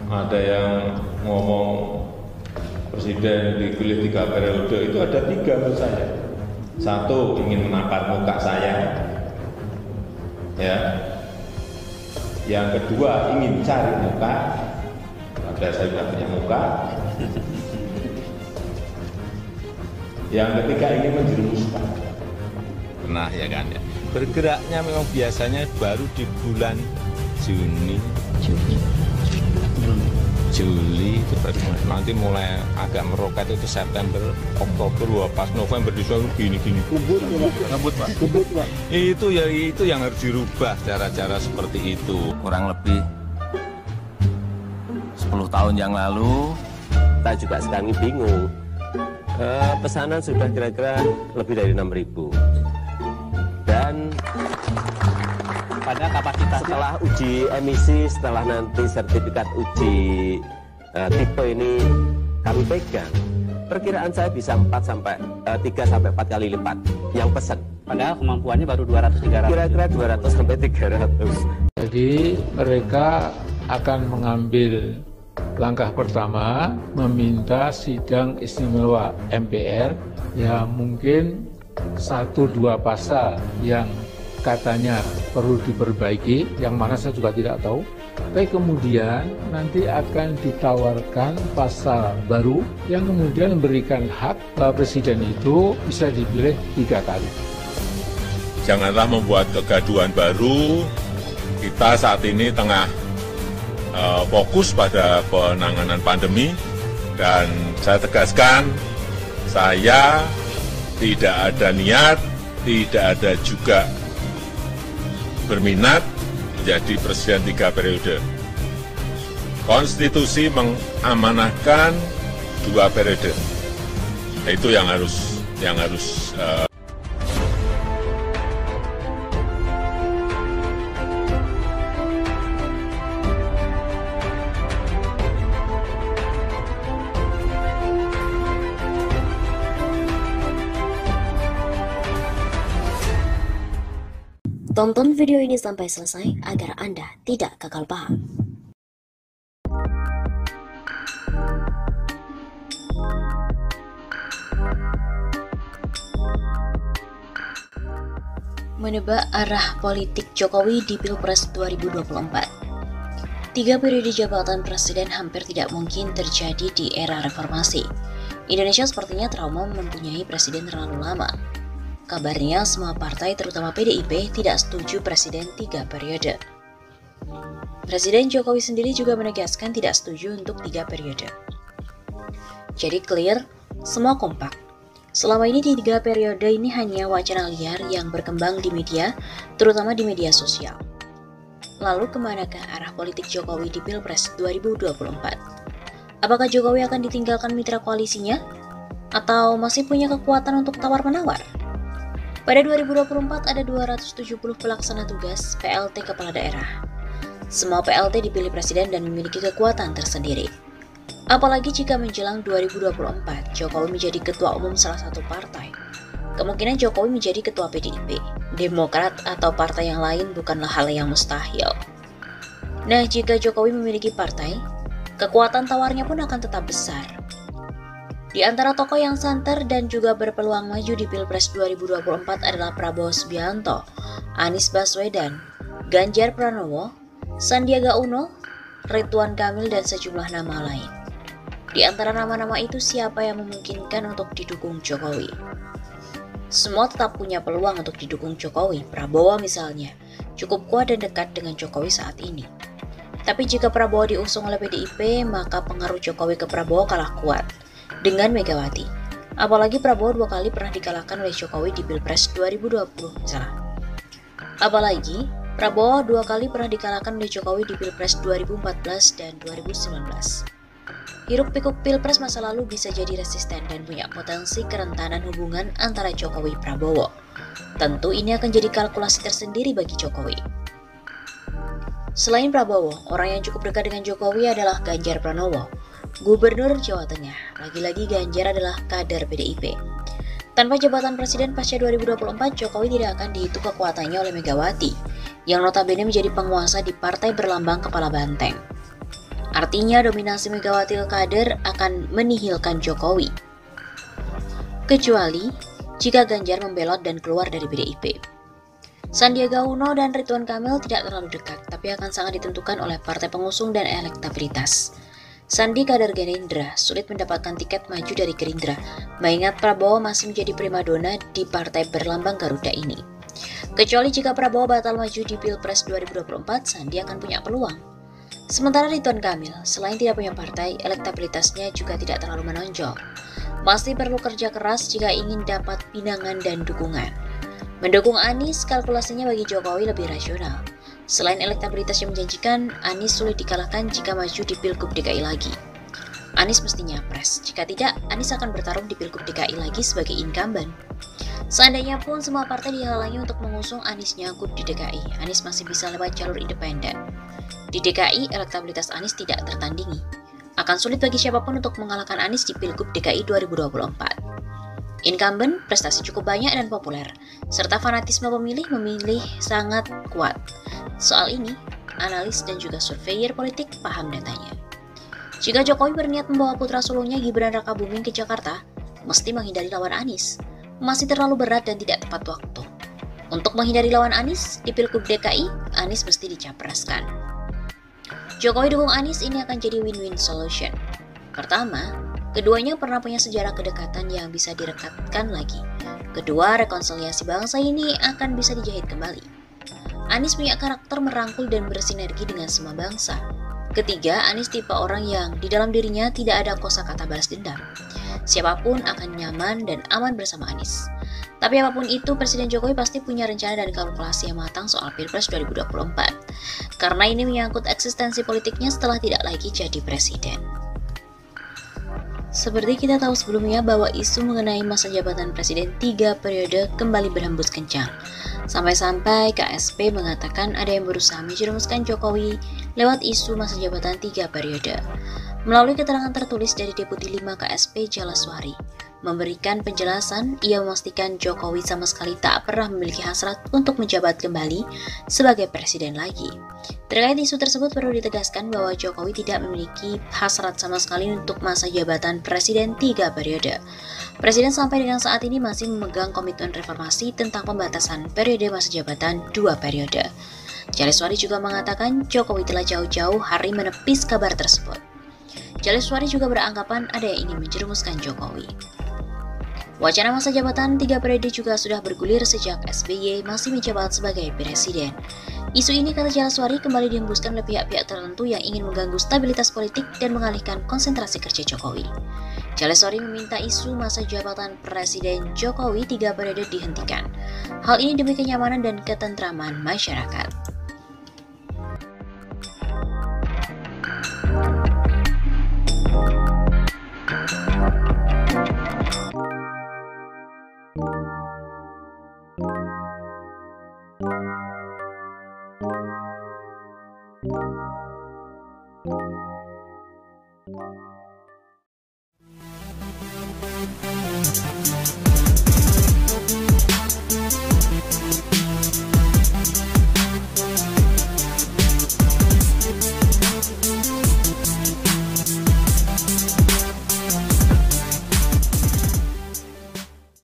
ada yang ngomong presiden dipilih 3 periode, itu ada 3 menurut saya. Satu, ingin menakar muka saya, ya. Yang kedua, ingin cari muka, padahal saya sudah punya muka. Yang ketiga, ingin menjerumuskan. Nah ya kan ya, bergeraknya memang biasanya baru di bulan Juli itu nanti mulai agak meroket itu September, Oktober, wah pas November Desember gini. Rambut Pak. Itu yang harus dirubah cara-cara seperti itu. Kurang lebih 10 tahun yang lalu kita juga sekarang bingung. Pesanan sudah kira-kira lebih dari 6.000. Dan pada kapasitas setelah uji emisi, setelah nanti sertifikat uji tipe ini kami pegang, perkiraan saya bisa 3 sampai 4 kali lipat yang pesan. Padahal kemampuannya baru 200-300. Kira-kira 200 sampai 300. Jadi mereka akan mengambil langkah pertama, meminta sidang istimewa MPR yang mungkin 1-2 pasal yang katanya perlu diperbaiki, yang mana saya juga tidak tahu. Tapi kemudian nanti akan ditawarkan pasal baru yang kemudian memberikan hak bahwa presiden itu bisa dipilih 3 kali. Janganlah membuat kegaduhan baru. Kita saat ini tengah fokus pada penanganan pandemi, dan saya tegaskan, saya tidak ada niat, tidak ada juga berminat menjadi presiden 3 periode. Konstitusi mengamanahkan 2 periode. Nah, itu yang harus Tonton video ini sampai selesai agar Anda tidak gagal paham. Menebak arah politik Jokowi di Pilpres 2024. 3 periode jabatan presiden hampir tidak mungkin terjadi di era reformasi. Indonesia sepertinya trauma mempunyai presiden terlalu lama. Kabarnya semua partai terutama PDIP tidak setuju presiden 3 periode. Presiden Jokowi sendiri juga menegaskan tidak setuju untuk 3 periode. Jadi clear, semua kompak. Selama ini 3 periode ini hanya wacana liar yang berkembang di media, terutama di media sosial. Lalu kemanakah arah politik Jokowi di Pilpres 2024? Apakah Jokowi akan ditinggalkan mitra koalisinya? Atau masih punya kekuatan untuk tawar-menawar? Pada 2024 ada 270 pelaksana tugas PLT Kepala Daerah. Semua PLT dipilih presiden dan memiliki kekuatan tersendiri. Apalagi jika menjelang 2024, Jokowi menjadi ketua umum salah satu partai. Kemungkinan Jokowi menjadi ketua PDIP, Demokrat, atau partai yang lain bukanlah hal yang mustahil. Nah, jika Jokowi memiliki partai, kekuatan tawarnya pun akan tetap besar. Di antara tokoh yang santer dan juga berpeluang maju di Pilpres 2024 adalah Prabowo Subianto, Anies Baswedan, Ganjar Pranowo, Sandiaga Uno, Ridwan Kamil, dan sejumlah nama lain. Di antara nama-nama itu siapa yang memungkinkan untuk didukung Jokowi? Semua tetap punya peluang untuk didukung Jokowi. Prabowo misalnya, cukup kuat dan dekat dengan Jokowi saat ini. Tapi jika Prabowo diusung oleh PDIP, maka pengaruh Jokowi ke Prabowo kalah kuat dengan Megawati. Apalagi Prabowo 2 kali pernah dikalahkan oleh Jokowi di Pilpres 2020 misalnya. Apalagi Prabowo 2 kali pernah dikalahkan oleh Jokowi di Pilpres 2014 dan 2019. Hiruk pikuk Pilpres masa lalu bisa jadi resisten dan punya potensi kerentanan hubungan antara Jokowi Prabowo. Tentu ini akan jadi kalkulasi tersendiri bagi Jokowi. Selain Prabowo, orang yang cukup dekat dengan Jokowi adalah Ganjar Pranowo, Gubernur Jawa Tengah. Lagi-lagi Ganjar adalah kader PDIP. Tanpa jabatan presiden pasca 2024, Jokowi tidak akan dihitung kekuatannya oleh Megawati, yang notabene menjadi penguasa di partai berlambang kepala banteng. Artinya dominasi Megawati ke kader akan menihilkan Jokowi. Kecuali jika Ganjar membelot dan keluar dari PDIP. Sandiaga Uno dan Ridwan Kamil tidak terlalu dekat, tapi akan sangat ditentukan oleh partai pengusung dan elektabilitas. Sandi kader Gerindra sulit mendapatkan tiket maju dari Gerindra, mengingat Prabowo masih menjadi primadona di partai berlambang Garuda ini. Kecuali jika Prabowo batal maju di Pilpres 2024, Sandi akan punya peluang. Sementara Ridwan Kamil, selain tidak punya partai, elektabilitasnya juga tidak terlalu menonjol. Masih perlu kerja keras jika ingin dapat pinangan dan dukungan. Mendukung Anies, kalkulasinya bagi Jokowi lebih rasional. Selain elektabilitas yang menjanjikan, Anies sulit dikalahkan jika maju di Pilgub DKI lagi. Anies mesti nyapres, jika tidak, Anies akan bertarung di Pilgub DKI lagi sebagai incumbent. Seandainya pun semua partai dihalangi untuk mengusung Anies nyakup di DKI, Anies masih bisa lewat jalur independen. Di DKI, elektabilitas Anies tidak tertandingi. Akan sulit bagi siapapun untuk mengalahkan Anies di Pilgub DKI 2024. Incumbent, prestasi cukup banyak dan populer, serta fanatisme memilih sangat kuat. Soal ini, analis dan juga surveyor politik paham datanya. Jika Jokowi berniat membawa putra sulungnya Gibran Rakabuming ke Jakarta, mesti menghindari lawan Anies. Masih terlalu berat dan tidak tepat waktu. Untuk menghindari lawan Anies, di Pilgub DKI, Anies mesti dicapreskan. Jokowi dukung Anies ini akan jadi win-win solution. Pertama, keduanya pernah punya sejarah kedekatan yang bisa direkatkan lagi. Kedua, rekonsiliasi bangsa ini akan bisa dijahit kembali. Anies punya karakter merangkul dan bersinergi dengan semua bangsa. Ketiga, Anies tipe orang yang di dalam dirinya tidak ada kosakata balas dendam. Siapapun akan nyaman dan aman bersama Anies. Tapi apapun itu, Presiden Jokowi pasti punya rencana dan kalkulasi yang matang soal Pilpres 2024. Karena ini menyangkut eksistensi politiknya setelah tidak lagi jadi presiden. Seperti kita tahu sebelumnya bahwa isu mengenai masa jabatan presiden 3 periode kembali berhembus kencang. Sampai-sampai KSP mengatakan ada yang berusaha menjerumuskan Jokowi lewat isu masa jabatan 3 periode. Melalui keterangan tertulis dari Deputi 5 KSP Jalaswari, memberikan penjelasan, ia memastikan Jokowi sama sekali tak pernah memiliki hasrat untuk menjabat kembali sebagai presiden lagi. Terkait isu tersebut perlu ditegaskan bahwa Jokowi tidak memiliki hasrat sama sekali untuk masa jabatan presiden 3 periode. Presiden sampai dengan saat ini masih memegang komitmen reformasi tentang pembatasan periode masa jabatan 2 periode. Jalaswari juga mengatakan Jokowi telah jauh-jauh hari menepis kabar tersebut. Jalaswari juga beranggapan ada yang ingin menjerumuskan Jokowi. Wacana masa jabatan 3 periode juga sudah bergulir sejak SBY masih menjabat sebagai presiden. Isu ini, kata Jalaswari, kembali dihembuskan oleh pihak-pihak tertentu yang ingin mengganggu stabilitas politik dan mengalihkan konsentrasi kerja Jokowi. Jalaswari meminta isu masa jabatan Presiden Jokowi 3 periode dihentikan. Hal ini demi kenyamanan dan ketentraman masyarakat.